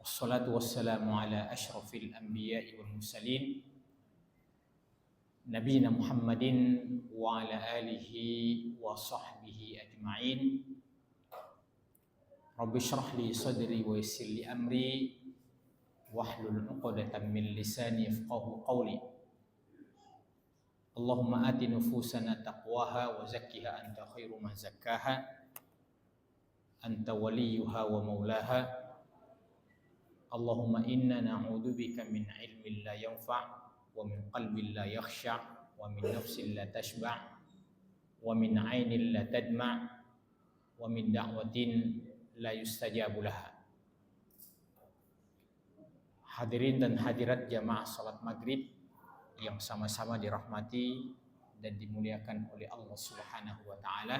والصلاة والسلام على أشرف الأنبياء والمرسلين نبينا محمد وعلى آله وصحبه أجمعين. رب اشرح لي صدري ويسر لي أمري واحلل عقدة من لساني يفقهوا قولي. اللهم آت نفوسنا تقواها وزكها أنت خير من زكاها أنت وليها ومولاها. اللهم إنا نعوذ بك من علم لا ينفع ومن قلب لا يخشع ومن نفس لا تشبع ومن عين لا تدمع ومن دعوة لا يستجاب لها. Hadirin dan hadirat jamaah salat maghrib yang sama-sama dirahmati dan dimuliakan oleh Allah Subhanahu wa taala.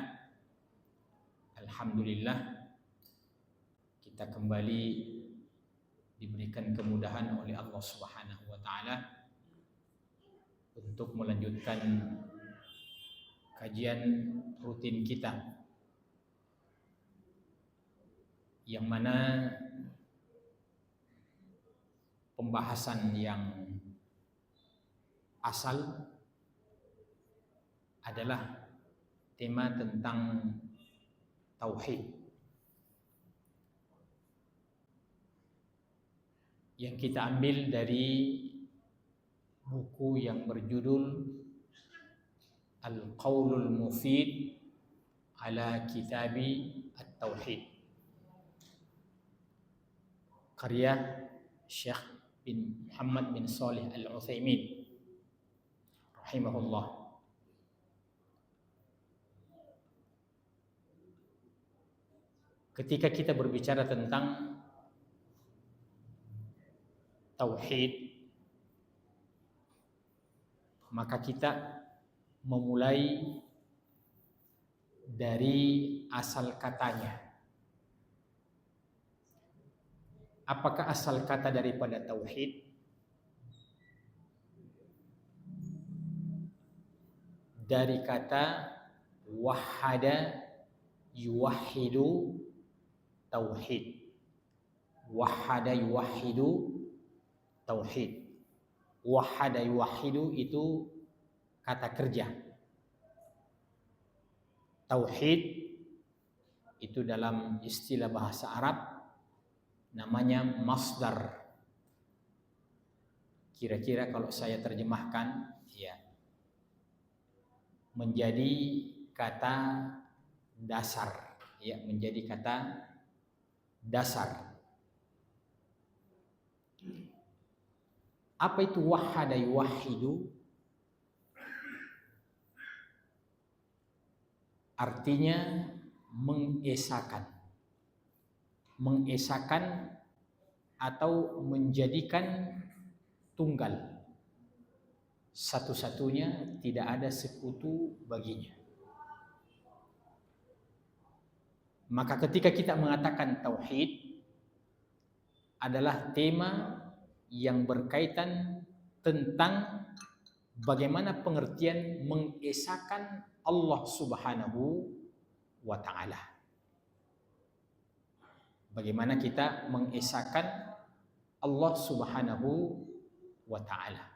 Alhamdulillah kita kembali diberikan kemudahan oleh Allah Subhanahu wa taala untuk melanjutkan kajian rutin kita, yang mana pembahasan yang asal adalah tema tentang tauhid yang kita ambil dari buku yang berjudul Al-Qaulul Mufid ala Kitabi At-Tauhid, karya Syekh bin Muhammad bin Shalih Al-Utsaimin rahimahullah. Ketika kita berbicara tentang tauhid, maka kita memulai dari asal katanya. Apakah asal kata daripada tauhid? Dari kata wahada yuwahhidu tauhid. Wahada yuwahhidu tauhid. Wahada yuwahhidu itu kata kerja. Tauhid itu dalam istilah bahasa Arab namanya masdar. Kira-kira kalau saya terjemahkan, ya, menjadi kata dasar, ya, menjadi kata dasar. Apa itu wahada yuwahhidu? Artinya mengesakan. Mengesakan atau menjadikan tunggal. Satu-satunya, tidak ada sekutu baginya. Maka ketika kita mengatakan tauhid adalah tema yang berkaitan tentang bagaimana pengertian mengesakan Allah Subhanahu wa taala. Bagaimana kita mengesakan Allah Subhanahu wa taala.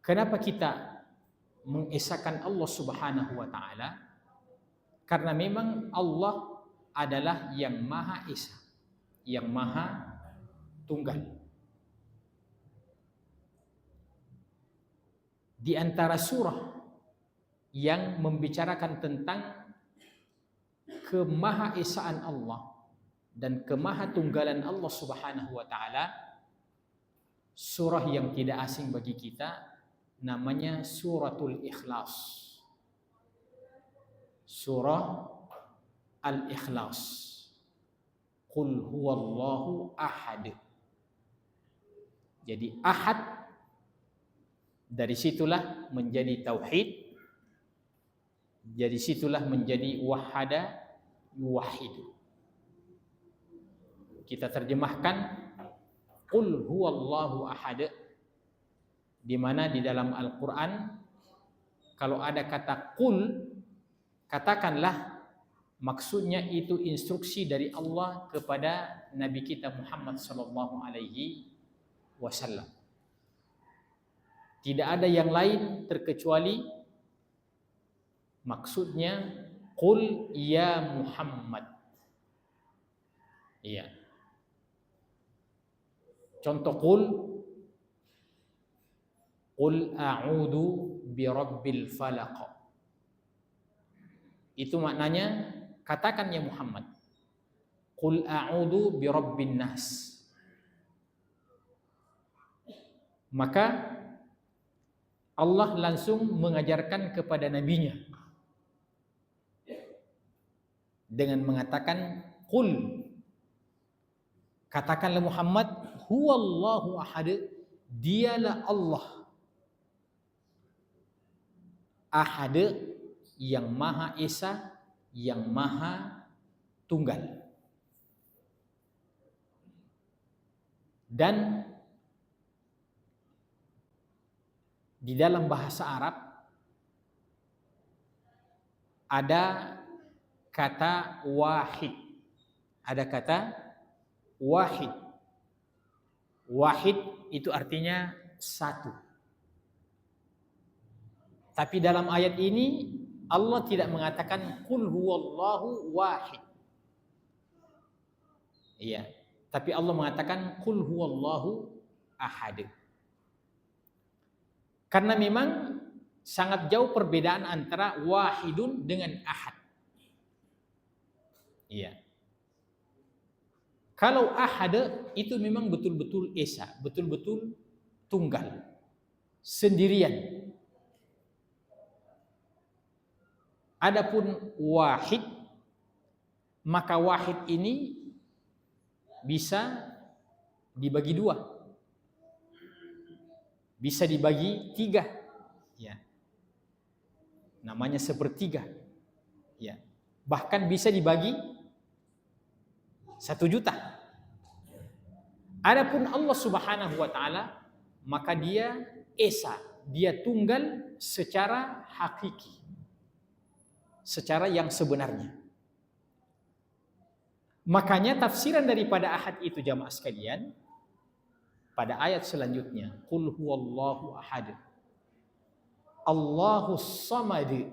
Kenapa kita mengesakan Allah Subhanahu wa taala? Karena memang Allah adalah yang Maha Esa, yang Maha Tunggal. Di antara surah yang membicarakan tentang kemahaesaan Allah dan kemahatunggalan Allah Subhanahu wa taala, surah yang tidak asing bagi kita namanya Suratul Ikhlas. Surah Al-Ikhlas. Qul huwallahu ahad. Jadi ahad, dari situlah menjadi tauhid, dari situlah menjadi wahada yuwahhidu. Kita terjemahkan qul huwallahu ahad, di mana di dalam Al-Qur'an kalau ada kata qul, katakanlah Maksudnya itu instruksi dari Allah kepada Nabi kita Muhammad sallallahu alaihi wasallam. Tidak ada yang lain terkecuali maksudnya qul ya Muhammad. Iya. Contoh qul a'udzu birabbil falaq. Itu maknanya katakan ya Muhammad, qul a'udzu birabbin nas. Maka Allah langsung mengajarkan kepada nabinya dengan mengatakan qul, katakanlah Muhammad, huwallahu ahad, dialah Allah ahad, yang maha esa, yang maha tunggal. Dan di dalam bahasa Arab ada kata wahid. Ada kata wahid. Wahid itu artinya satu. Tapi dalam ayat ini Allah tidak mengatakan qul huwallahu wahid. Iya, tapi Allah mengatakan qul huwallahu ahad. Karena memang sangat jauh perbedaan antara wahidun dengan ahad. Iya. Kalau ahad itu memang betul-betul esa, betul-betul tunggal, sendirian. Adapun wahid, maka wahid ini bisa dibagi dua. Bisa dibagi tiga, ya. Namanya sepertiga, ya. Bahkan bisa dibagi 1 juta. Adapun Allah Subhanahu wa taala, maka dia esa, dia tunggal secara hakiki, secara yang sebenarnya. Makanya tafsiran daripada ahad itu jamaah sekalian, pada ayat selanjutnya, qul huwallahu ahad, Allahus samad.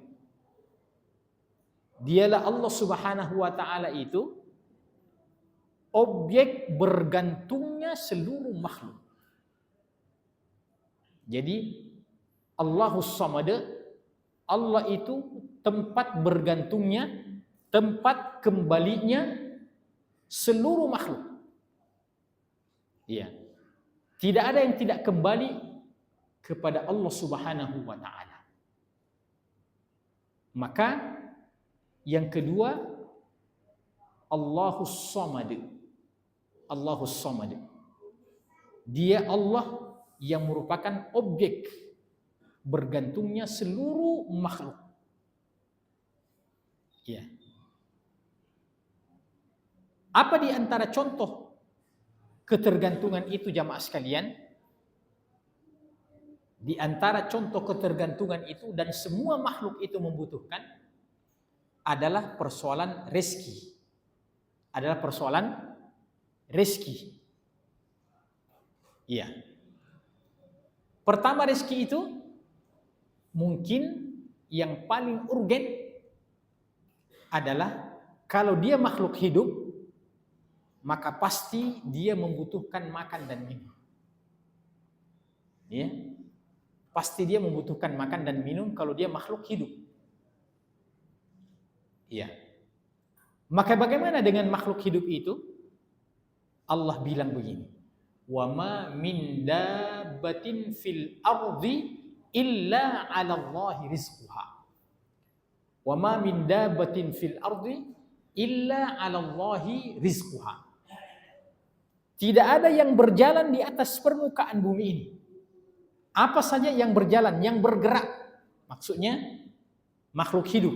Dialah Allah Subhanahu wa taala itu objek bergantungnya seluruh makhluk. Jadi Allahus samad, Allah itu tempat bergantungnya, tempat kembalinya seluruh makhluk. Iya. Tidak ada yang tidak kembali kepada Allah Subhanahu wa taala. Maka yang kedua, Allahus Samad. Allahus Samad. Dia Allah yang merupakan objek bergantungnya seluruh makhluk. Ya. Apa di antara contoh ketergantungan itu jamaah sekalian? Di antara contoh ketergantungan itu dan semua makhluk itu membutuhkan adalah persoalan rezeki. Adalah persoalan rezeki. Iya. Pertama, rezeki itu mungkin yang paling urgen adalah kalau dia makhluk hidup, maka pasti dia membutuhkan makan dan minum. Ya. Pasti dia membutuhkan makan dan minum kalau dia makhluk hidup. Ya. Maka bagaimana dengan makhluk hidup itu? Allah bilang begini, wa ma min dabbatin fil ardi illa 'ala Allahi rizquha. Wa ma min dabbatin fil ardi illa 'ala Allahi rizquha. Tidak ada yang berjalan di atas permukaan bumi ini. Apa saja yang berjalan, yang bergerak, maksudnya makhluk hidup.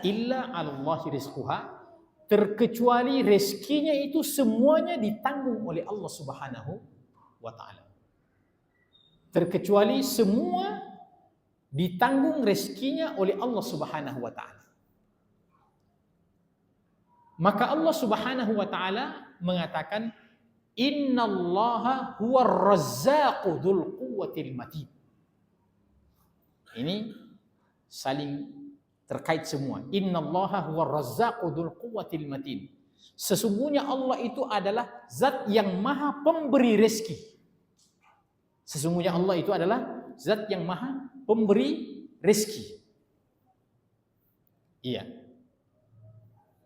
Illa 'ala Allahi rizquha, terkecuali rezekinya itu semuanya ditanggung oleh Allah Subhanahu wa taala. Terkecuali semua ditanggung rezekinya oleh Allah Subhanahu wa taala. Maka Allah Subhanahu wa taala mengatakan, innallaha huwar razzaqu dzul quwwatil matin. Ini saling terkait semua. Innallaha huwar razzaqu dzul quwwatil matin. Sesungguhnya Allah itu adalah zat yang maha pemberi rezeki. Sesungguhnya Allah itu adalah zat yang maha pemberi rezeki. Iya.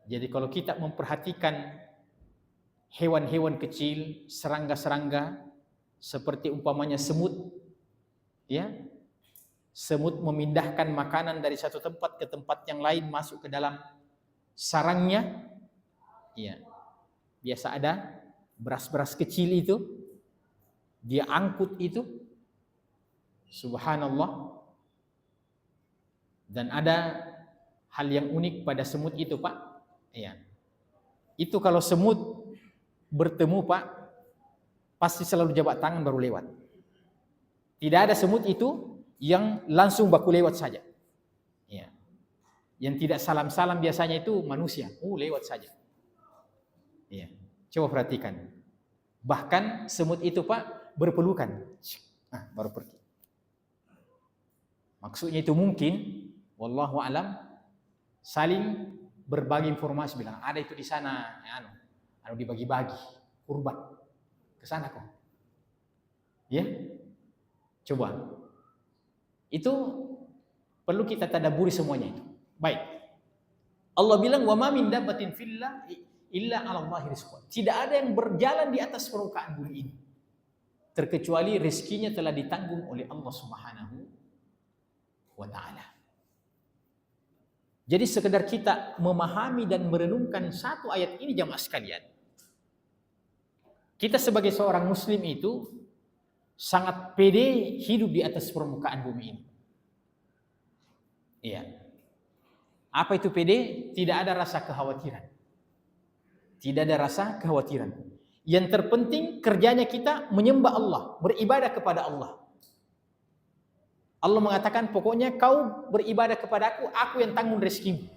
Jadi kalau kita memperhatikan hewan-hewan kecil, serangga-serangga, seperti umpamanya semut, ya, semut memindahkan makanan dari satu tempat ke tempat yang lain, masuk ke dalam sarangnya, ya, biasa ada beras-beras kecil itu, dia angkut itu, subhanallah. Dan ada hal yang unik pada semut itu, Pak, ya, itu kalau semut bertemu, Pak, pasti selalu jabat tangan baru lewat. Tidak ada semut itu yang langsung baku lewat saja. Ya. Yang tidak salam-salam biasanya itu manusia. Lewat saja. Ya. Coba perhatikan. Bahkan semut itu, Pak, berpelukan. Baru pergi. Maksudnya itu mungkin, wallahu alam, saling berbagi informasi, bilang ada itu di sana, dibagi-bagi kurban ke sana kok. Ya. Coba. Itu perlu kita tadabburi semuanya itu. Baik. Allah bilang wa ma min dabbatin fillah illa 'ala Allahi rizquha. Tidak ada yang berjalan di atas permukaan bumi ini terkecuali rezekinya telah ditanggung oleh Allah Subhanahu wa taala. Jadi sekedar kita memahami dan merenungkan satu ayat ini, jamaah sekalian, kita sebagai seorang muslim itu sangat pede hidup di atas permukaan bumi ini. Iya. Apa itu pede? Tidak ada rasa kekhawatiran. Tidak ada rasa kekhawatiran. Yang terpenting kerjanya kita menyembah Allah, beribadah kepada Allah. Allah mengatakan, pokoknya kau beribadah kepada aku yang tanggung rezekimu.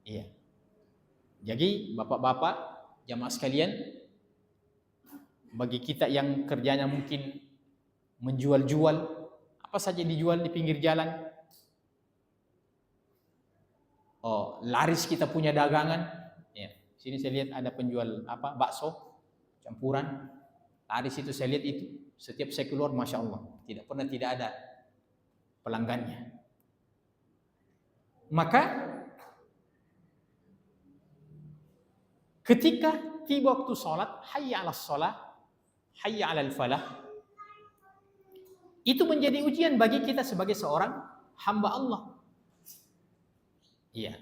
Iya. Jadi bapak-bapak, jamaah sekalian, bagi kita yang kerjanya mungkin menjual-jual, apa saja dijual di pinggir jalan, laris kita punya dagangan, ya. Sini saya lihat ada penjual bakso campuran, laris itu saya lihat itu, setiap saya keluar, masya Allah, tidak pernah tidak ada pelanggannya. Maka ketika tiba waktu sholat, hayya 'alas sholat, hayya 'alal falah, itu menjadi ujian bagi kita sebagai seorang hamba Allah. Iya.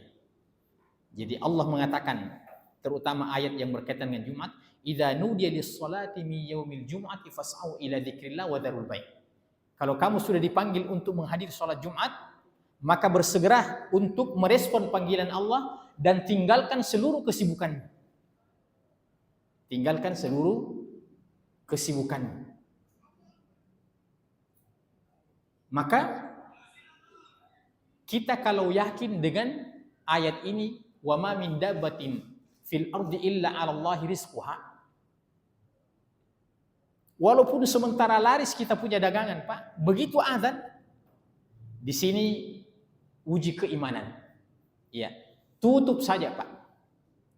Jadi Allah mengatakan, terutama ayat yang berkaitan dengan Jumat, idza nudiya lis-sholati min yaumil jum'ati fas'au ila dzikrillah wa dzarul bai'. Kalau kamu sudah dipanggil untuk menghadiri sholat Jumat, maka bersegera untuk merespon panggilan Allah dan tinggalkan seluruh kesibukanmu. Tinggalkan seluruh kesibukanmu. Maka kita kalau yakin dengan ayat ini, wa ma min dabbatin fil ardi illa 'ala Allahi rizquha. Walaupun sementara laris kita punya dagangan, Pak, begitu azan, di sini uji keimanan. Ya, tutup saja, Pak.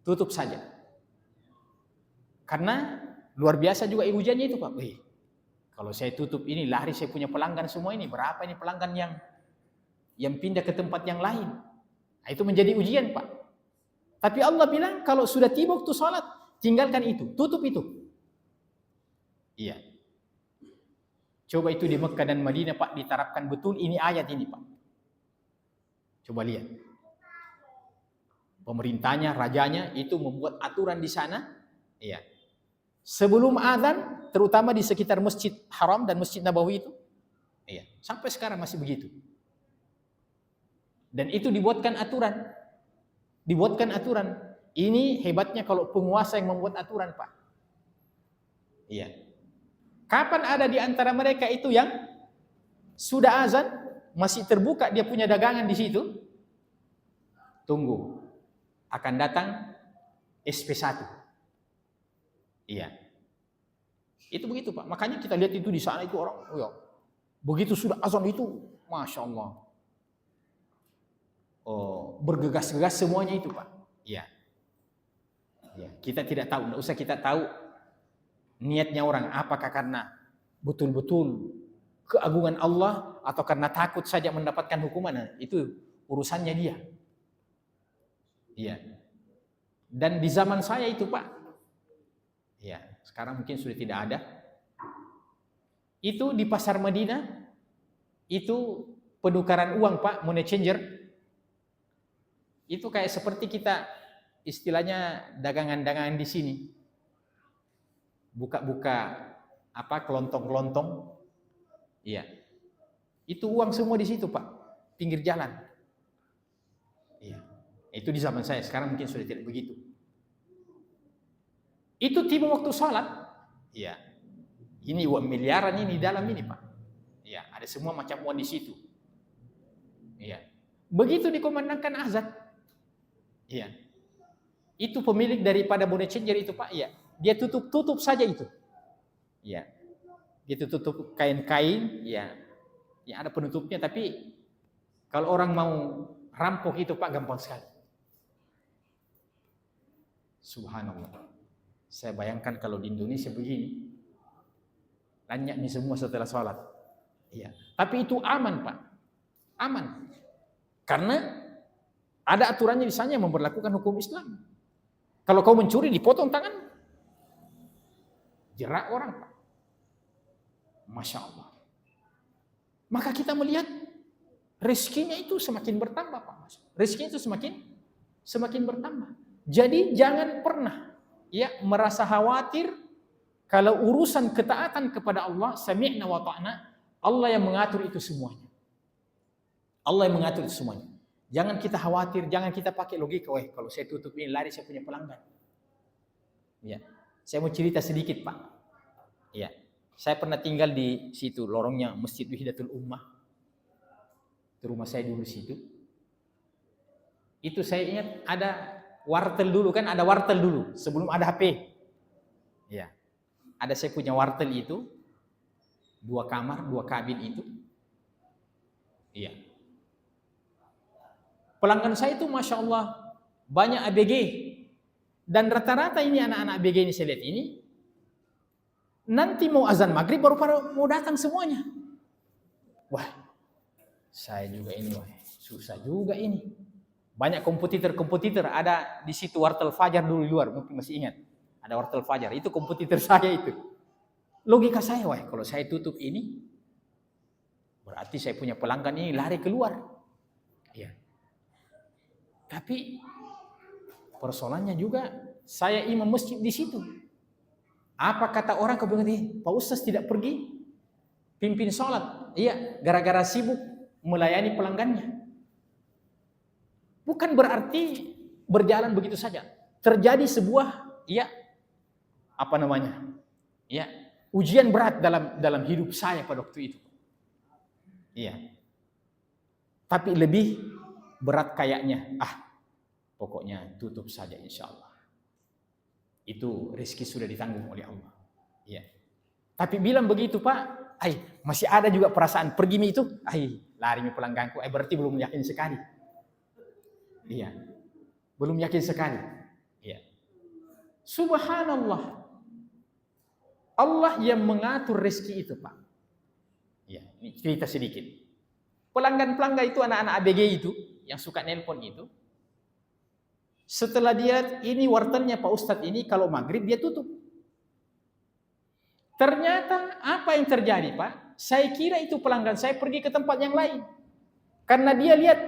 Tutup saja. Karena luar biasa juga ujiannya itu, Pak. Kalau saya tutup ini, laris saya punya pelanggan semua ini, berapa ini pelanggan yang pindah ke tempat yang lain. Nah, itu menjadi ujian, Pak. Tapi Allah bilang kalau sudah tiba waktu sholat, tinggalkan itu, tutup itu. Iya. Coba itu di Mekah dan Madinah, Pak, diterapkan betul ini ayat ini, Pak. Coba lihat. Pemerintahnya, rajanya itu membuat aturan di sana. Iya. Sebelum azan, terutama di sekitar Masjid Haram dan Masjid Nabawi itu. Iya. Sampai sekarang masih begitu. Dan itu dibuatkan aturan. Dibuatkan aturan. Ini hebatnya kalau penguasa yang membuat aturan, Pak. Iya. Kapan ada di antara mereka itu yang Sudah azan, masih terbuka dia punya dagangan di situ. Tunggu, akan datang SP1. Iya. Itu begitu Pak. Makanya kita lihat itu di sana itu orang, oh ya, begitu sudah azan itu, Masya Allah. Oh, bergegas-gegas semuanya itu Pak. Iya. Ya, kita tidak tahu, tidak usah kita tahu niatnya orang. Apakah karena betul-betul keagungan Allah atau karena takut saja mendapatkan hukuman. Nah, itu urusannya dia. Iya. Dan di zaman saya itu Pak, ya, sekarang mungkin sudah tidak ada. Itu di pasar Madinah, itu penukaran uang Pak, money changer. Itu kayak seperti kita istilahnya dagangan-dagangan di sini. Buka-buka apa kelontong-kelontong. Iya. Itu uang semua di situ Pak, pinggir jalan. Iya. Itu di zaman saya, sekarang mungkin sudah tidak begitu. Itu tiba waktu sholat, ya, ini uang miliaran ini di dalam ini Pak, ya, ada semua macam uang di situ, ya. Begitu dikumandangkan azan, ya, itu pemilik daripada money changer itu Pak, ya, dia tutup saja itu, ya, dia tutup kain-kain, ya, ya ada penutupnya, tapi kalau orang mau rampok itu Pak gampang sekali, subhanallah. Saya bayangkan kalau di Indonesia begini, banyak nih semua setelah sholat. Iya. Tapi itu aman Pak, aman. Karena ada aturannya di sana yang memperlakukan hukum Islam. Kalau kau mencuri dipotong tangan, jerak orang Pak. Masya Allah. Maka kita melihat rezekinya itu semakin bertambah Pak. Rezekinya itu semakin bertambah. Jadi jangan pernah ya merasa khawatir kalau urusan ketaatan kepada Allah, sami'na wa ta'na, Allah yang mengatur itu semuanya. Allah yang mengatur itu semuanya. Jangan kita khawatir, jangan kita pakai logika, wah kalau saya tutup ini lari saya punya pelanggan. Ya. Saya mau cerita sedikit Pak. Ya. Saya pernah tinggal di situ, lorongnya Masjid Wahdatul Ummah. Itu rumah saya dulu situ. Itu saya ingat ada wartel dulu, kan ada wartel dulu sebelum ada HP. Ya. Ada saya punya wartel itu 2 kamar, 2 kabin itu. Iya. Pelanggan saya itu Masya Allah banyak ABG. Dan rata-rata ini anak-anak ABG ini saya lihat ini nanti mau azan maghrib baru mau datang semuanya. Wah, saya juga ini wah, susah juga ini. Banyak kompetitor ada di situ wartel Fajar dulu di luar, mungkin masih ingat. Ada wartel Fajar, itu kompetitor saya itu. Logika saya, wah kalau saya tutup ini, berarti saya punya pelanggan ini lari keluar. Ya. Tapi persoalannya juga saya imam masjid di situ. Apa kata orang kemudian, Pak Ustaz tidak pergi pimpin sholat? Iya, gara-gara sibuk melayani pelanggannya. Bukan berarti berjalan begitu saja. Terjadi sebuah ujian berat dalam hidup saya pada waktu itu. Iya. Tapi lebih berat kayaknya. Pokoknya tutup saja insya Allah. Itu rezeki sudah ditanggung oleh Allah. Iya. Tapi bilang begitu Pak, masih ada juga perasaan pergi itu, lari pelangganku, berarti belum yakin sekali. Iya, belum yakin sekali. Iya. Subhanallah, Allah yang mengatur rezeki itu Pak. Iya, ini cerita sedikit. Pelanggan-pelanggan itu anak-anak ABG itu yang suka nelpon itu. Setelah dia ini wartelnya Pak Ustadz ini kalau maghrib dia tutup. Ternyata apa yang terjadi Pak? Saya kira itu pelanggan saya pergi ke tempat yang lain. Karena dia lihat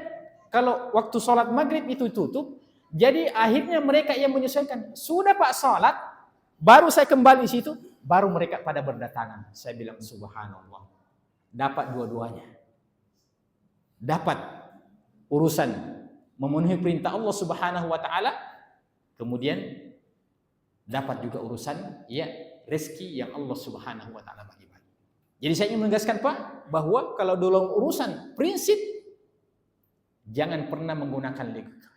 kalau waktu sholat maghrib itu tutup, jadi akhirnya mereka yang menyesuaikan. Sudah Pak sholat, baru saya kembali situ, baru mereka pada berdatangan. Saya bilang subhanallah, dapat dua-duanya. Dapat urusan memenuhi perintah Allah Subhanahu wa taala, kemudian dapat juga urusan rezeki yang Allah Subhanahu wa taala bagi-bagi. Jadi saya ingin menegaskan Pak, bahwa kalau dalam urusan prinsip, jangan pernah menggunakan logika.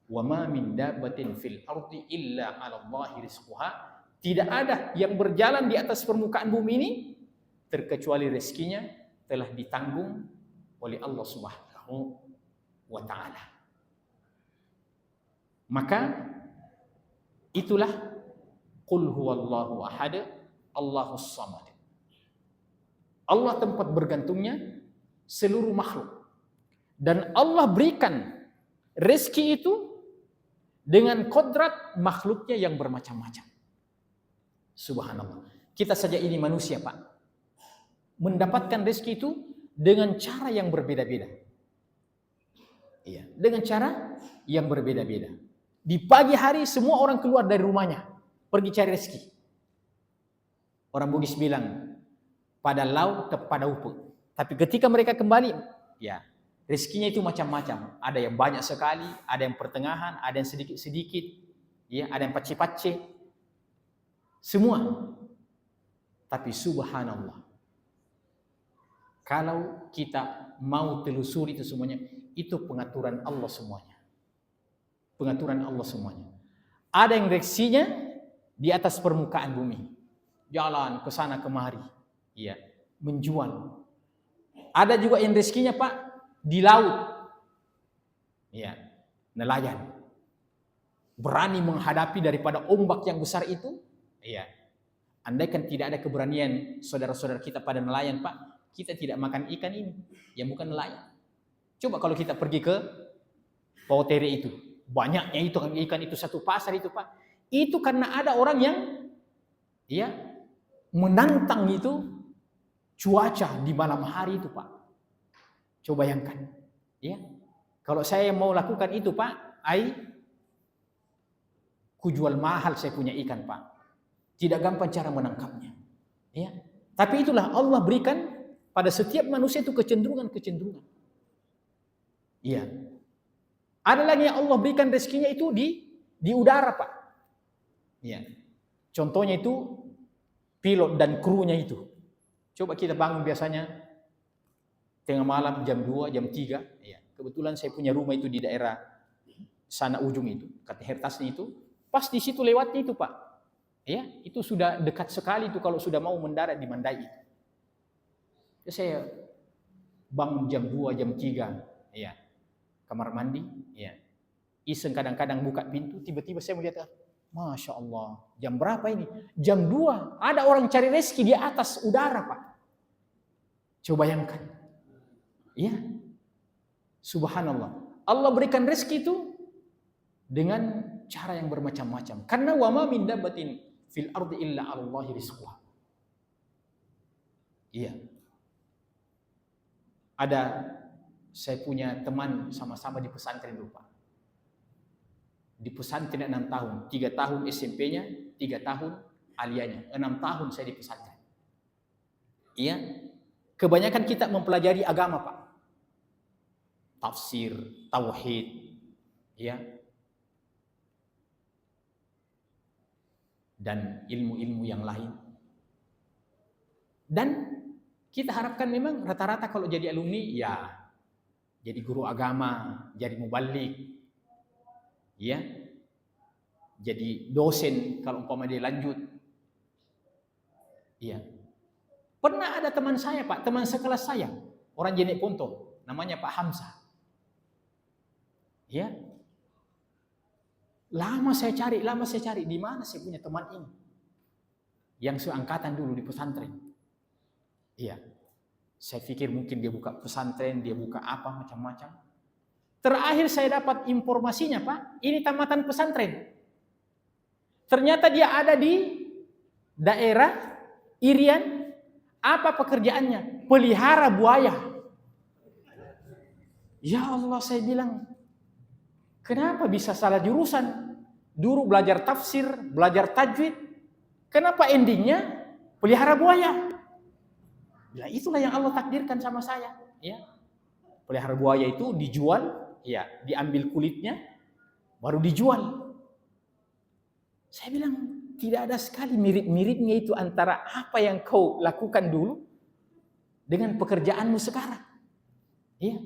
Wa ma min dabbatin fil ardi illa 'ala Allahi rizquha. Tidak ada yang berjalan di atas permukaan bumi ini terkecuali rezekinya telah ditanggung oleh Allah Subhanahu wa taala. Maka itulah qul huwallahu ahad, Allahus samad. Allah tempat bergantungnya seluruh makhluk. Dan Allah berikan rezeki itu dengan kodrat makhluknya yang bermacam-macam. Subhanallah. Kita saja ini manusia Pak, mendapatkan rezeki itu dengan cara yang berbeda-beda. Iya, dengan cara yang berbeda-beda. Di pagi hari semua orang keluar dari rumahnya, pergi cari rezeki. Orang Bugis bilang, pada laut pada upuk. Tapi ketika mereka kembali, ya rezekinya itu macam-macam. Ada yang banyak sekali, ada yang pertengahan, ada yang sedikit-sedikit, ya, ada yang pace-pace. Semua. Tapi subhanallah, kalau kita mau telusuri itu semuanya, itu pengaturan Allah semuanya. Pengaturan Allah semuanya. Ada yang rezekinya di atas permukaan bumi. Jalan ke sana kemari. Ya, menjual. Ada juga yang rezekinya Pak di laut. Ya, nelayan. Berani menghadapi daripada ombak yang besar itu. Ya. Andaikan tidak ada keberanian saudara-saudara kita pada nelayan Pak, kita tidak makan ikan ini yang bukan nelayan. Coba kalau kita pergi ke Pautere itu, banyaknya itu ikan itu satu pasar itu Pak. Itu karena ada orang yang ya menantang itu cuaca di malam hari itu Pak. Coba bayangkan, ya. Kalau saya mau lakukan itu Pak, ku jual mahal saya punya ikan Pak. Tidak gampang cara menangkapnya. Ya. Tapi itulah Allah berikan pada setiap manusia itu kecenderungan-kecenderungan. Iya. Ada lagi yang Allah berikan rezekinya itu di udara Pak. Ya. Contohnya itu pilot dan krunya itu. Coba kita bangun biasanya tengah malam jam 2, jam 3. Ya. Kebetulan saya punya rumah itu di daerah sana ujung itu. Kata Hertasnya itu. Pas di situ lewatnya itu Pak. Ya, itu sudah dekat sekali itu kalau sudah mau mendarat di Mandai. Ya, saya bangun jam 2, jam 3. Ya. Kamar mandi. Ya. Iseng kadang-kadang buka pintu. Tiba-tiba saya melihat, Masya Allah, jam berapa ini? Jam 2. Ada orang cari rezeki di atas udara Pak. Coba bayangkan. Ya. Subhanallah. Allah berikan rezeki itu dengan cara yang bermacam-macam. Karena wa ma min dabbatin fil ardi illa 'ala Allahi rizquha. Iya. Saya punya teman sama-sama di pesantren dulu Pak. Di pesantren 6 tahun, 3 tahun SMP-nya, 3 tahun aliyahnya, 6 tahun saya di pesantren. Iya. Kebanyakan kita mempelajari agama Pak. Tafsir, tauhid, ya. Dan ilmu-ilmu yang lain. Dan kita harapkan memang rata-rata kalau jadi alumni, ya jadi guru agama, jadi mubalik, ya, jadi dosen kalau umpama dia lanjut. Iya. Pernah ada teman saya Pak, teman sekelas saya, orang Jenek Ponto, namanya Pak Hamzah. Ya. Lama saya cari, di mana saya punya teman ini? Yang seangkatan dulu di pesantren. Iya. Saya pikir mungkin dia buka pesantren, dia buka apa, macam-macam. Terakhir saya dapat informasinya Pak, ini tamatan pesantren. Ternyata dia ada di daerah Irian. Apa pekerjaannya? Pelihara buaya. Ya Allah, saya bilang, kenapa bisa salah jurusan? Dulu belajar tafsir, belajar tajwid. Kenapa endingnya pelihara buaya? Ya itulah yang Allah takdirkan sama saya. Ya. Pelihara buaya itu dijual, ya, diambil kulitnya, baru dijual. Saya bilang tidak ada sekali mirip-miripnya itu antara apa yang kau lakukan dulu dengan pekerjaanmu sekarang. Iya.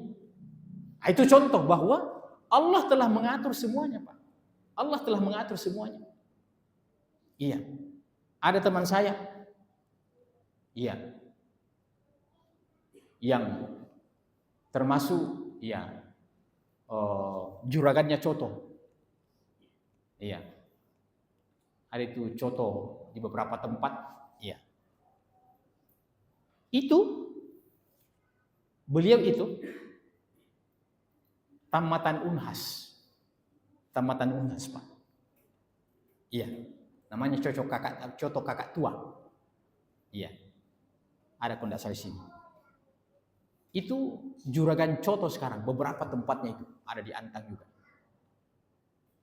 Itu contoh bahwa Allah telah mengatur semuanya, Pak. Allah telah mengatur semuanya. Iya. Ada teman saya. Iya. Yang termasuk juragannya coto. Iya. Ada itu coto di beberapa tempat. Iya. Beliau itu tamatan Unhas. Tamatan Unhas, Pak. Iya. Namanya coto kakak tua. Iya. Ada kalau tidak salah sini. Itu juragan coto sekarang. Beberapa tempatnya itu ada di Antang juga.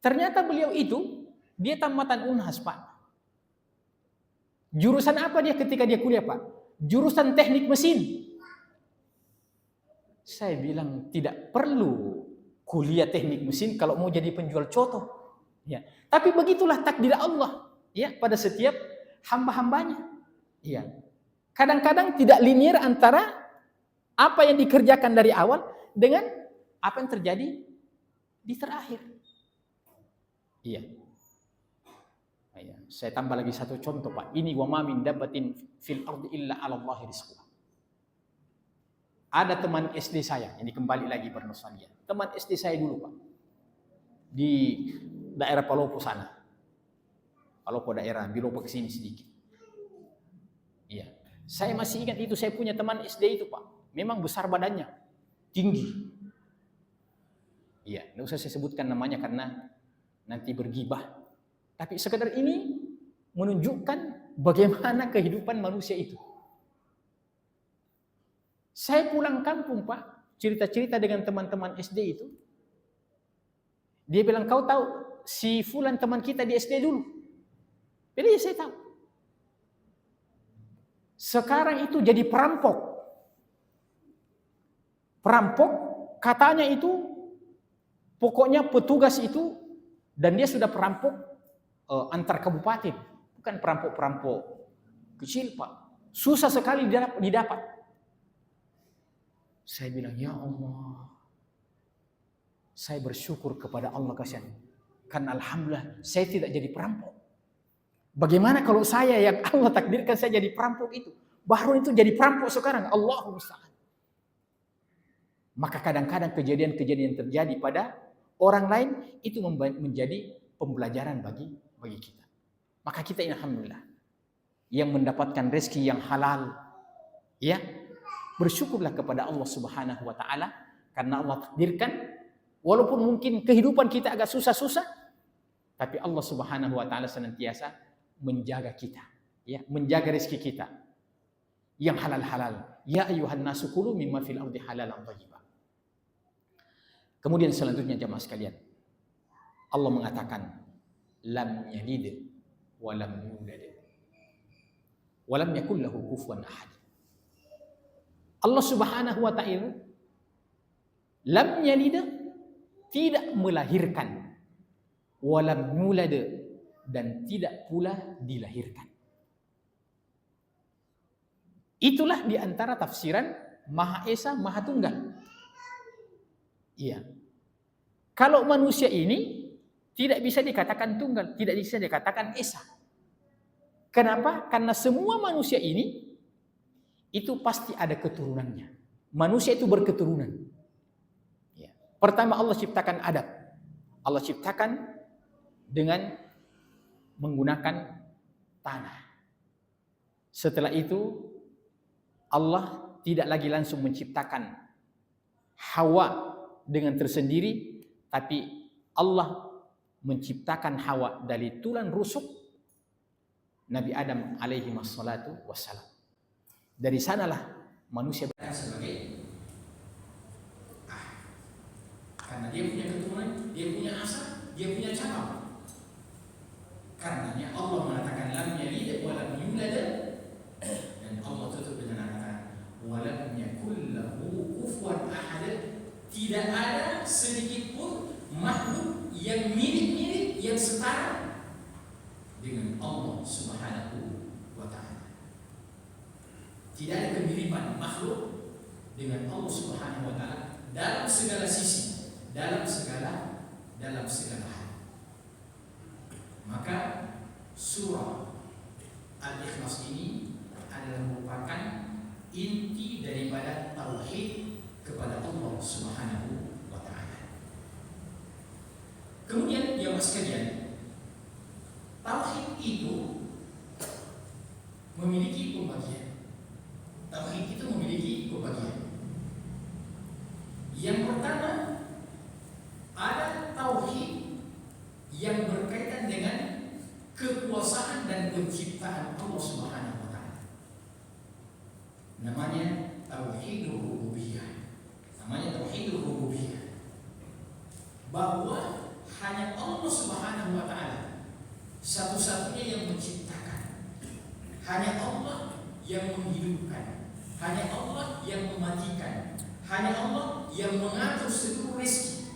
Ternyata beliau itu dia tamatan Unhas, Pak. Jurusan apa dia ketika dia kuliah, Pak? Jurusan teknik mesin. Saya bilang tidak perlu kuliah teknik mesin kalau mau jadi penjual coto. Ya. Tapi begitulah takdir Allah, ya, pada setiap hamba-hambanya. Ya. Kadang-kadang tidak linear antara apa yang dikerjakan dari awal dengan apa yang terjadi di terakhir. Iya. Ya. Saya tambah lagi satu contoh, Pak. Ini wa ma min dabbatin fil ardi illa 'ala Allahi rizquha. Ada teman SD saya, ini kembali lagi bernostalgia. Teman SD saya dulu, Pak. Di daerah Palopo sana. Palopo daerah Bilopo ke sini sedikit. Iya. Saya masih ingat itu, saya punya teman SD itu, Pak. Memang besar badannya, tinggi. Iya, enggak usah saya sebutkan namanya karena nanti bergibah. Tapi sekedar ini menunjukkan bagaimana kehidupan manusia itu. Saya pulang kampung, Pak, cerita-cerita dengan teman-teman SD itu. Dia bilang, kau tahu si Fulan teman kita di SD dulu. Jadi saya tahu. Sekarang itu jadi perampok. Perampok katanya itu pokoknya petugas itu dan dia sudah perampok antar kabupaten. Bukan perampok-perampok kecil, Pak. Susah sekali didapat. Saya bilang, ya Allah, saya bersyukur kepada Allah kasihan. Karena alhamdulillah saya tidak jadi perampok. Bagaimana kalau saya yang Allah takdirkan saya jadi perampok itu? Baru itu jadi perampok sekarang. Allahumma musta'an. Maka kadang-kadang kejadian-kejadian terjadi pada orang lain itu menjadi pembelajaran bagi kita. Maka kita alhamdulillah yang mendapatkan rezeki yang halal, ya, bersyukurlah kepada Allah Subhanahu wa taala karena Allah takdirkan walaupun mungkin kehidupan kita agak susah-susah tapi Allah Subhanahu wa taala senantiasa menjaga kita, ya, menjaga rezeki kita yang halal-halal. Ya ayyuhan nasu kulu mimma fil ardi halalan thayyiban. Kemudian selanjutnya jemaah sekalian, Allah mengatakan lam yalid wa lam yulad wa lam yakul lahu kufuwan ahad. Allah Subhanahu wa taala lam yalid, tidak melahirkan, walam yulad, dan tidak pula dilahirkan. Itulah diantara tafsiran Maha Esa, Maha Tunggal. Iya. Kalau manusia ini tidak bisa dikatakan tunggal, tidak bisa dikatakan esa. Kenapa? Karena semua manusia ini itu pasti ada keturunannya. Manusia itu berketurunan. Ya. Pertama Allah ciptakan Adam. Allah ciptakan dengan menggunakan tanah. Setelah itu Allah tidak lagi langsung menciptakan Hawa dengan tersendiri, tapi Allah menciptakan Hawa dari tulang rusuk Nabi Adam alaihi wassalatu wassalam. Dari sanalah manusia berada sebagai karena dia punya keturunan, dia punya asal, dia punya cabang. Karenanya Allah mengatakan lam yalid wa lam yulad, dan Allah tutup dengan kata wa lam yakul lahu kufuwan ahad. Tidak ada sedikit pun makhluk yang mirip-mirip, yang setara Subhanahu wa ta'ala. Tidak ada kemiripan makhluk dengan Allah Subhanahu wa ta'ala dalam segala sisi, dalam segala hal. Maka surah Al-Ikhlas ini adalah merupakan inti daripada tauhid kepada Allah Subhanahu wa ta'ala. Kemudian jamaah sekalian, tauhid itu memiliki pembagian. Yang pertama, ada tauhid yang berkaitan dengan kekuasaan dan penciptaan Allah Subhanahu wa ta'ala. Namanya tauhidul rububiyah. Bahwa hanya Allah Subhanahu wa ta'ala satu-satunya yang menciptakan. Hanya Allah yang menghidupkan. Hanya Allah yang mematikan. Hanya Allah yang mengatur seluruh rezeki.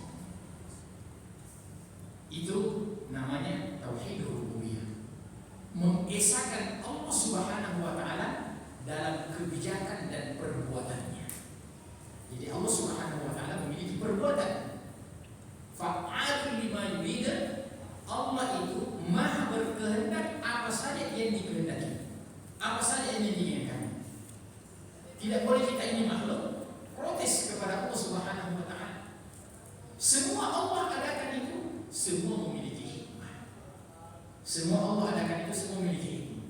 Itu namanya tauhidul rububiyah. Mengesahkan Allah Subhanahu wa ta'ala dalam kebijakan dan perbuatannya. Jadi Allah Subhanahu wa ta'ala memiliki perbuatan. Fa'alul lima yurid. Allah itu maha berkehendak apa saja yang dikehendaki, apa saja yang diinginkan. Tidak boleh kita ini makhluk protes kepada Allah Subhanahu wa ta'ala. Semua Allah adakan itu, semua memiliki hikmah. Semua Allah adakan itu, semua memiliki hikmah.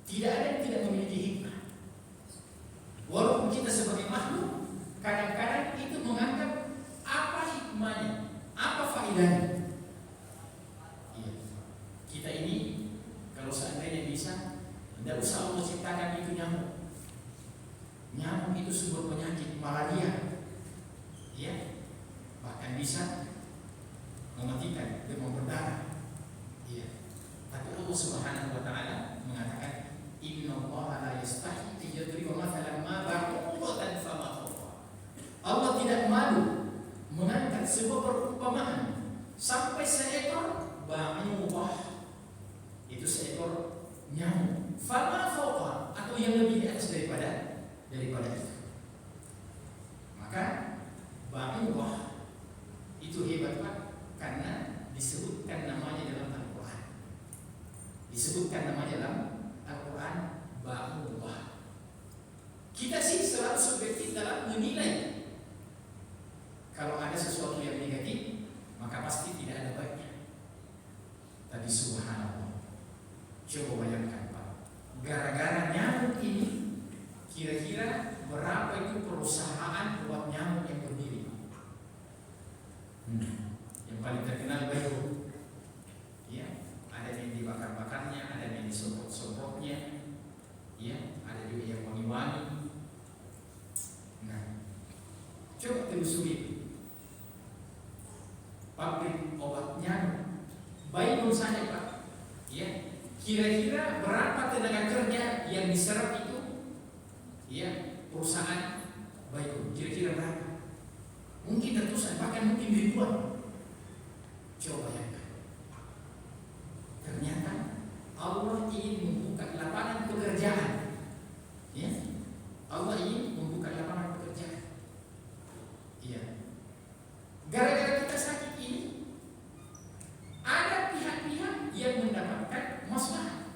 Tidak ada yang tidak memiliki hikmah. Walaupun kita sebagai makhluk kadang-kadang itu menganggap apa hikmahnya, apa faedahnya. Kita ini kalau seandainya bisa, tidak usah Allah ciptakan itu nyamuk. Nyamuk itu sebuah penyakit malaria, ya, bahkan bisa mematikan, demam berdarah, ya. Tapi Allah Subhanahu wa ta'ala mengatakan, Inna Allah la yastahi yadriba mathalan ma ba'udatan fama fawqa. Allah tidak malu mengangkat sebuah perumpamaan sampai seekor ba'udah. Itu seekor nyamuk, fama fawqa, atau yang lebih di atas daripada itu. Maka ba'udah itu hebat Pak, karena disebutkan namanya dalam Al-Quran. Ba'udah. Kita sih selalu subjektif dalam menilai. Kalau ada sesuatu yang negatif, maka pasti tidak ada baiknya. Tapi subhanallah, coba bayangkan Pak, gara-gara nyamuk ini, kira-kira berapa itu perusahaan buat nyamuk yang berdiri? Yang paling terkenal Bayo, ya, ada yang dibakar-bakarnya, ada yang disopot-sopotnya, ya, ada juga yang wangi-wangi. Nah, coba telusuri pabrik obat nyamuk Bayo saja Pak, ya, kira-kira berapa tenaga kerja yang diserap itu? Ya, perusahaan Bayo, kira-kira berapa? Mungkin ratusan, bahkan mungkin ribuan. Coba ya. Ternyata Allah ingin membuka lapangan pekerjaan. Ya, Allah ingin membuka lapangan pekerjaan. Iya. Gara-gara kita sakit ini, ada pihak-pihak yang mendapatkan masalah.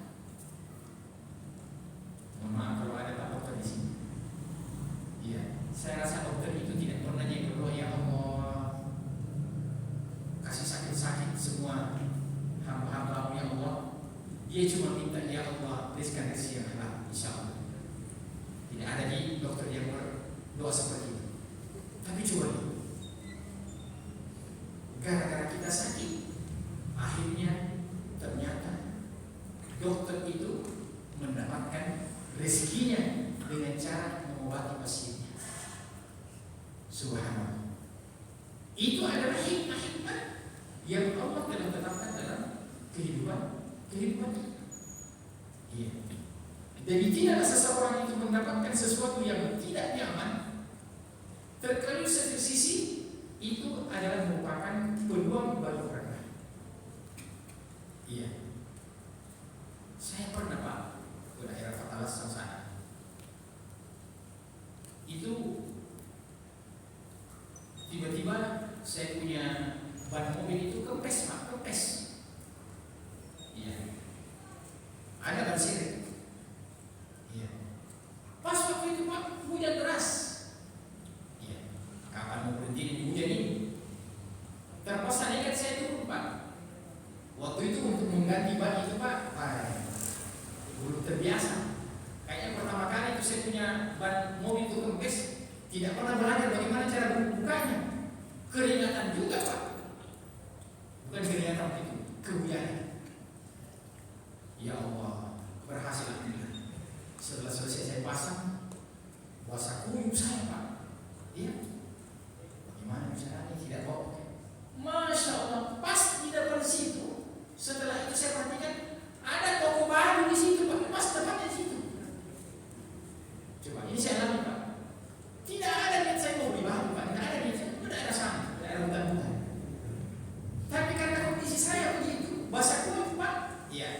Mohon maaf kalau ada Pak Dokter di sini. Iya, saya rasa dokter itu tidak pernah jadi berdoa, ya Allah, kasih sakit-sakit semua hamba-hamba ya Allah. Dia cuma minta, ya Allah, berikan rezeki yang halal, insya Allah. Tidak ada di dokter yang berdoa seperti itu. Tapi coba nih, gara-gara kita sakit, akhirnya ternyata dokter itu mendapatkan rezekinya dengan cara mengobati pasiennya. Subhanallah. Itu adalah hikmah-hikmah yang Allah telah tetapkan dalam kehidupan kita. Iya. Jadi tidaklah seseorang itu mendapatkan sesuatu yang tidak nyaman, terkadang satu sisi itu adalah merupakan peluang bagi mereka. Iya. ganti ban itu Pak, belum terbiasa. Kayaknya pertama kali itu saya punya ban mobil itu kempes, tidak pernah belajar bagaimana cara bukanya. Keringatan juga Pak, bukan keringatan itu, kehujanan. Ya Allah, berhasil alhamdulillah. Setelah selesai saya pasang, basah kuyup saya Pak. Iya, bagaimana caranya tidak bau? Masya Allah, pas di depan situ. Setelah itu saya perhatikan ada toko baju di situ Pak, pas tepatnya di situ. Coba ini saya alami Pak. Tidak ada niat saya mau beli baju Pak, tidak ada niat saya. Itu daerah sana, daerah hutan-hutan. Tapi karena kondisi saya begitu, basah kuyup Pak. Iya.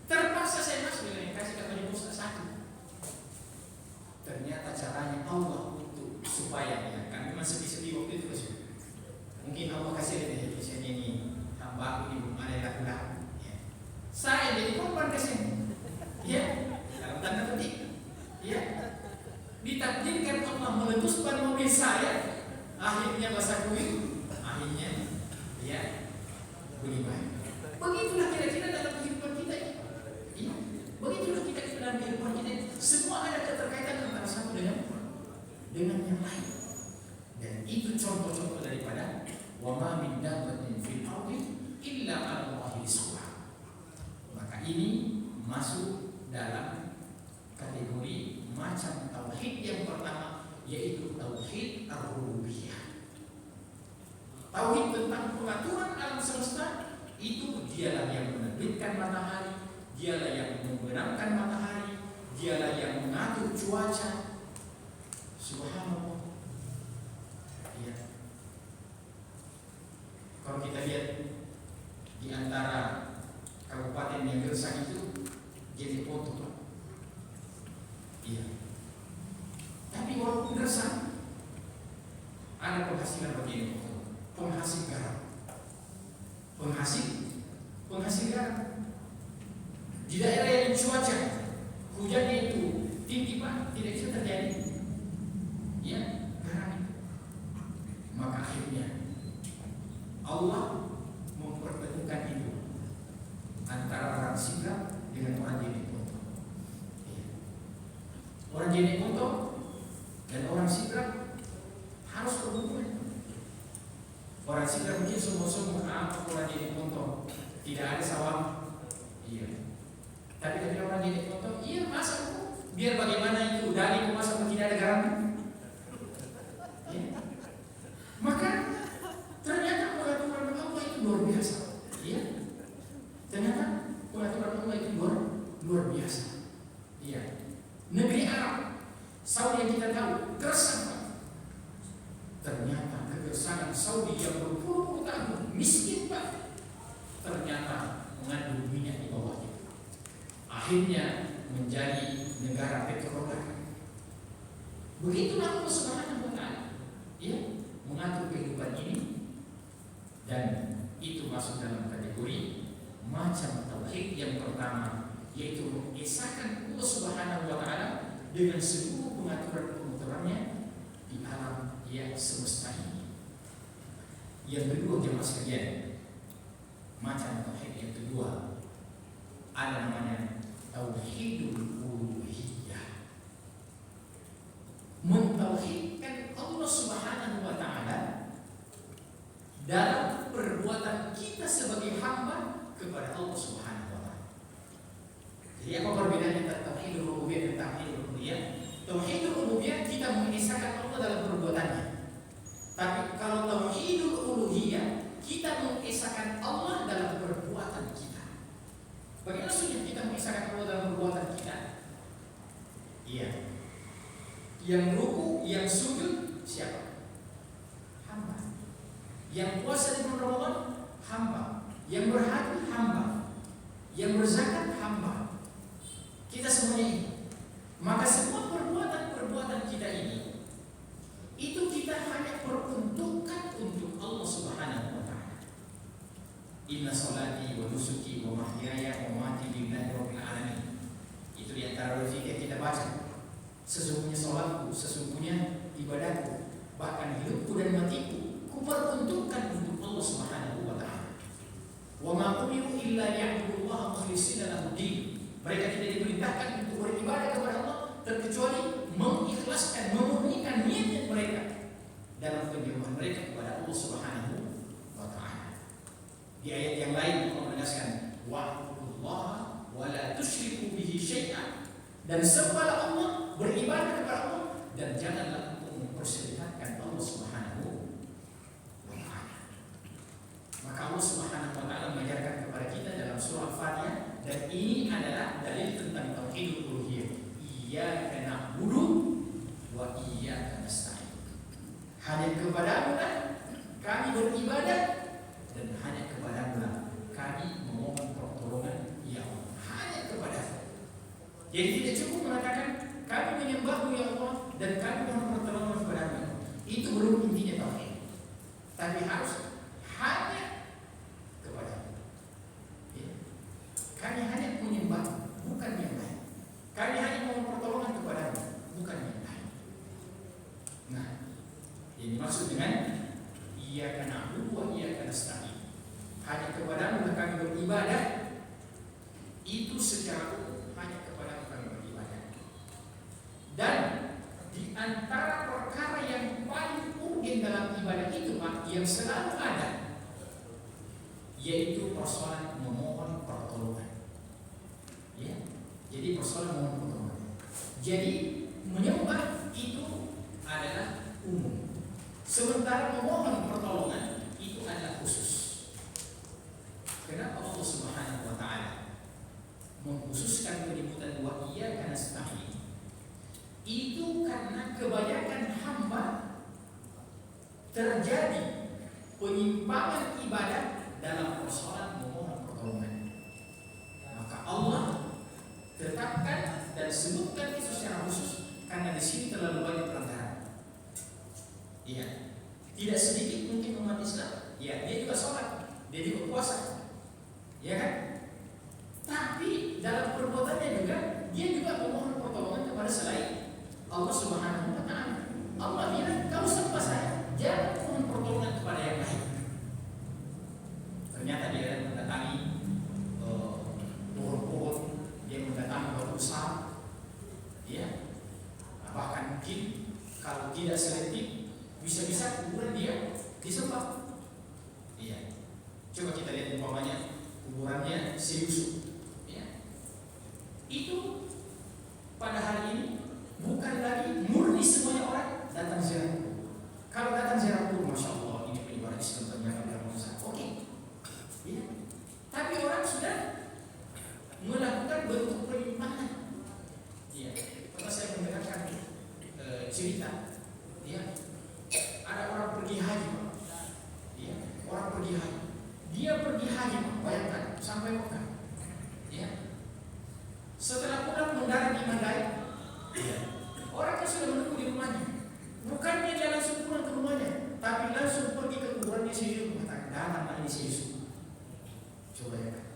Terpaksa saya masuk dengan kasih katanya Ustaz satu. Ternyata caranya Allah untuk supaya ya, kami memang sedih-sedih waktu itu Mas. Mungkin Allah kasih lihat misalnya ini hamba aku ini belum ada yang laku-laku. Ya. Saya jadi korban kesini. Ya, dalam tanda petik. Ya, ditakdirkan Allah meletus ban mobil saya. Akhirnya basah kuyup. Akhirnya, ya, beli baik. Begitulah kira-kira dalam kehidupan kita ini. Ya, begitulah kita dalam kehidupan kita. Semua ada keterkaitan antara satu dengan yang lain. Dan itu contoh-contoh daripada wa ma min dabbatin fil ardi illa 'ala Allahi rizquha. Maka ini masuk dalam kategori macam tauhid yang pertama, yaitu tauhid ar-rububiyah. Tauhid tentang pengaturan alam semesta, itu dialah yang menerbitkan matahari, dialah yang membenamkan matahari, dialah yang mengatur cuaca. Subhanallah. Ya. Kalau kita lihat di antara kabupaten yang gersang itu jadi foto Pak. Iya. Tapi walaupun gersang, ada penghasilan bagi ini, penghasil garam. Penghasil garam. Di daerah yang cuaca hujannya itu tinggi Pak, tidak bisa terjadi. Ya, garam itu. Maka akhirnya Allah mempertemukan itu antara orang sigap dengan orang jeneponto. Ya. Orang jeneponto dan orang sigap harus berhubungan. Orang sigap mungkin semua orang jeneponto tidak ada sawah. Iya. Tapi orang jeneponto, iya masa biar bagaimana itu dari masa tidak ada garam. Ya. Maka ternyata pengaturan Allah itu luar biasa. Ya. Ternyata pengaturan Allah itu luar biasa. Iya. Negeri Arab, Saudi yang kita tahu gersang. Ternyata kegersangan Saudi yang berpuluh-puluh tahun miskin Pak, ternyata mengandung minyak di bawahnya. Akhirnya menjadi negara petroleum. Begitulah Allah Subhanahu wa Ta'ala. Ya, mengatur kehidupan ini, dan itu masuk dalam kategori macam tauhid yang pertama, yaitu mengesahkan Allah Subhanahu wa Ta'ala dengan seluruh pengaturan-pengaturannya di alam yang semesta ini. Yang kedua jemaah sekalian, macam tauhid yang kedua ada namanya tauhidul uluhiyah. Mentauhidkan Allah Subhanahu wa Ta'ala dalam perbuatan kita sebagai hamba kepada Allah Subhanahu wa Ta'ala. Jadi apa perbedaannya antara tauhidul rububiyah dan tauhidul uluhiyah? Tauhidul rububiyah kita mengesahkan Allah dalam perbuatannya. Tapi kalau tauhidul uluhiyah kita mengesahkan Allah dalam perbuatan kita. Bagaimana maksudnya kita mengesahkan Allah dalam perbuatan kita? Iya. Yang ruku, yang sujud siapa? Hamba. Yang puasa di bulan Ramadan, hamba. Yang berhaji, hamba. Yang berzakat, hamba. Kita semuanya ini. Maka semua perbuatan-perbuatan kita ini, itu kita hanya peruntukkan untuk Allah Subhanahu wa Ta'ala. Inna salati wa nusuki wa mahyaya wa mamati lillahi rabbil alamin. Itu di antara zikir kita baca. Sesungguhnya salatku, sesungguhnya ibadahku, bahkan hidupku dan matiku, kuperuntukkan untuk Allah Subhanahu wa Ta'ala. Wa ma umiru illa liya'budullaha khususnya dalam din. Mereka tidak diperintahkan untuk beribadah kepada Allah terkecuali mengikhlaskan, memurnikan niat mereka dalam penyembahan mereka kepada Allah Subhanahu wa taala. Di ayat yang lain Allah menegaskan wa'budullaha wa la tusyriku bihi syai'an, dan sembahlah Allah, beribadah kepada Allah dan janganlah engkau memperserikatkan Allah Subhanahu wa taala. Maka Allah Subhanahu wa taala mengajarkan kepada kita dalam surah Al-Fatihah, dan ini adalah dalil tentang tauhidul uluhiyah. Iyyaka na'budu wa iyyaka nasta'in. Hanya kepadamu lah kami beribadah dan hanya kepadamu lah kami memohon pertolongan, ya Allah. Hanya kepadamu. Jadi tidak cukup mengatakan kami menyembahmu ya Allah dan kami mohon pertolongan kepadamu. Itu belum intinya tauhid. Tapi harus hanya kepadamu. Ya. Kami hanya menyembah, bukan yang lain. Kami hanya mohon pertolongan kepadamu, bukan yang lain. Nah, ini maksud dengan iyyaka na'budu wa iyyaka nasta'in. Hanya kepadamu lah kami beribadah. Itu secara umum hanya kepadamu kami beribadah. Dan di antara perkara yang paling urgen dalam ibadah itu, Pak, yang selalu ada, yaitu persoalan memohon pertolongan. Ya, jadi persoalan memohon pertolongan. Jadi menyembah itu adalah umum, sementara memohon pertolongan itu adalah khusus. Kenapa Allah Subhanahu wa taala mengkhususkan penyebutan wa iyyaka nasta'in? Itu karena kebanyakan hamba terjadi penyimpangan ibadah dalam persoalan memohon pertolongan. Maka Allah tetapkan dan sebutkan itu secara khusus karena di sini terlalu banyak pelanggaran. Iya, tidak sedikit mungkin umat Islam, ya dia juga sholat, dia juga puasa, ya kan? Tapi dalam perbuatannya juga dia juga memohon pertolongan kepada selain Allah Subhanahu wa taala. Allah bilang, "Kau sembah saya, jangan mohon pertolongan kepada yang lain." Ternyata dia mendatangi pohon-pohon, dia mendatangi batu besar, ya. Bahkan mungkin kalau tidak selektif, bisa-bisa kuburan dia disembah. Iya. Coba kita lihat umpamanya kuburannya si Yusuf. Ya. Itu pada hari ini bukan lagi murni semuanya orang datang ziarah kubur. Kalau datang ziarah kubur, masya Allah, ini penyebaran Islam ternyata bermanfaat. Oke. Ya. Tapi orang sudah melakukan bentuk penyimpangan. Iya. Pernah saya mendengarkan cerita, ya, ada orang pergi haji, Pak. Ya, orang pergi haji. Dia pergi haji, Pak. Bayangkan sampai Mekah. Ya. Setelah pulang mendarat di Mandai, ya, orang yang sudah menunggu di rumahnya. Bukannya dia langsung pulang ke rumahnya, tapi langsung pergi ke kuburannya si Yusuf, mengatakan, "Datang lagi si Yusuf." Coba ya,